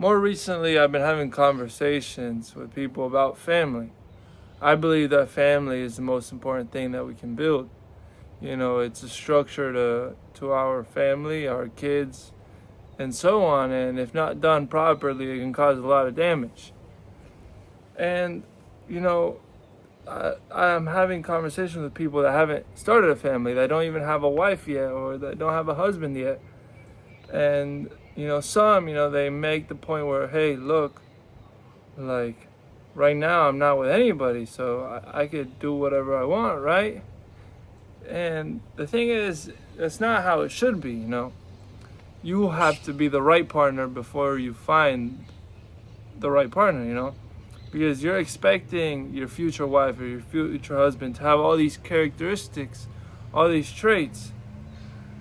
More recently, I've been having conversations with people about family. I believe that family is the most important thing that we can build. It's a structure to our family, our kids, and so on. And if not done properly, it can cause a lot of damage. And, you know, I'm having conversations with people that haven't started a family, that don't even have a wife yet, or that don't have a husband yet. And, some, they make the point where, hey, look, like, right now I'm not with anybody, so I could do whatever I want, right? And the thing is, that's not how it should be. You have to be the right partner before you find the right partner. Because you're expecting your future wife or your future husband to have all these characteristics, all these traits,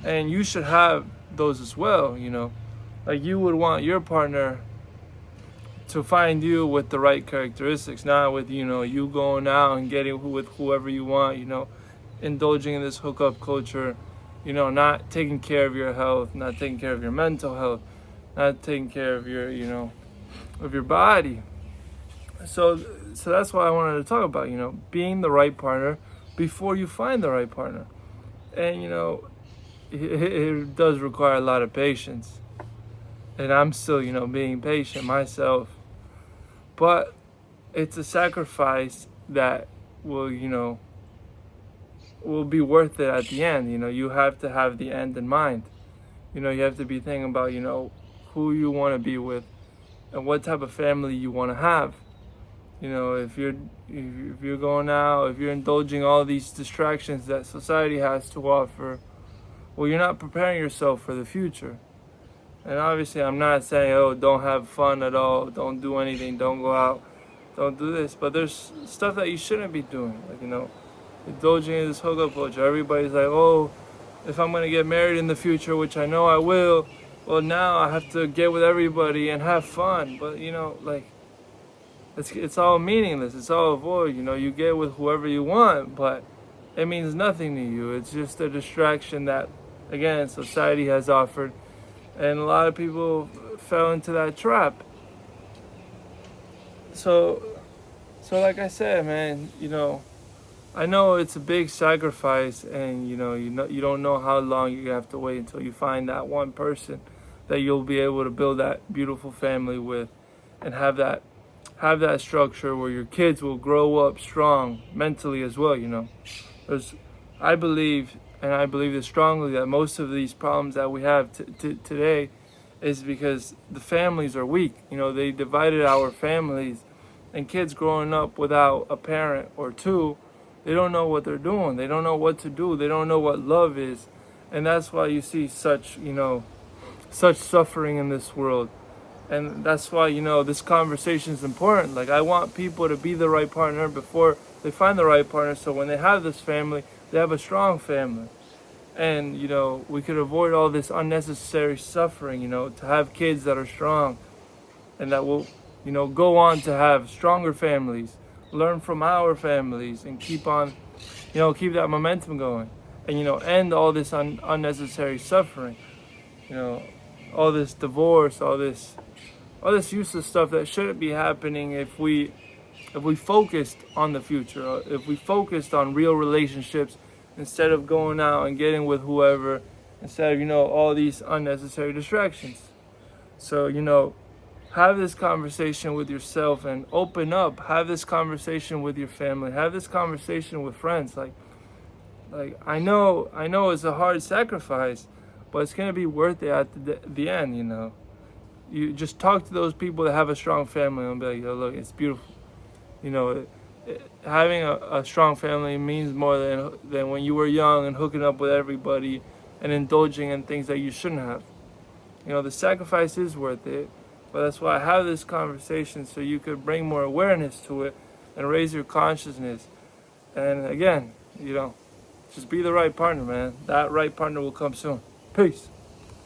and you should have those as well. Like, you would want your partner to find you with the right characteristics, not with, you going out and getting with whoever you want, indulging in this hookup culture, not taking care of your health, not taking care of your mental health, not taking care of your, of your body. So that's why I wanted to talk about, being the right partner before you find the right partner. And, it does require a lot of patience. And I'm still, being patient myself. But it's a sacrifice that will be worth it at the end. You have to have the end in mind. You have to be thinking about, who you want to be with and what type of family you want to have. If you're going out, if you're indulging all these distractions that society has to offer, well, you're not preparing yourself for the future. And obviously, I'm not saying, oh, don't have fun at all, don't do anything, don't go out, don't do this. But there's stuff that you shouldn't be doing. Like, indulging in this hookup culture. Everybody's like, oh, if I'm going to get married in the future, which I know I will, well, now I have to get with everybody and have fun. But, it's all meaningless. It's all a void. You get with whoever you want, but it means nothing to you. It's just a distraction that, again, society has offered. And a lot of people fell into that trap. So like I said, man, I know it's a big sacrifice, and you don't know how long you have to wait until you find that one person that you'll be able to build that beautiful family with, and have that structure where your kids will grow up strong mentally as well. There's, I believe this strongly, that most of these problems that we have today is because the families are weak. They divided our families, and kids growing up without a parent or two, they don't know what they're doing. They don't know what to do. They don't know what love is. And that's why you see such suffering in this world. And that's why, this conversation is important. Like, I want people to be the right partner before they find the right partner, so when they have this family, they have a strong family. And, we could avoid all this unnecessary suffering, to have kids that are strong and that will, go on to have stronger families, learn from our families, and keep on, keep that momentum going. And, end all this unnecessary suffering, all this divorce, all this useless stuff that shouldn't be happening if we focused on the future, if we focused on real relationships instead of going out and getting with whoever, instead of, all these unnecessary distractions. So, have this conversation with yourself and open up. Have this conversation with your family. Have this conversation with friends. Like I know it's a hard sacrifice, but it's going to be worth it at the end, You just talk to those people that have a strong family and be like, yo, look, it's beautiful. Having a strong family means more than when you were young and hooking up with everybody and indulging in things that you shouldn't have. The sacrifice is worth it, but that's why I have this conversation, so you could bring more awareness to it and raise your consciousness. And again, just be the right partner, man. That right partner will come soon. Peace.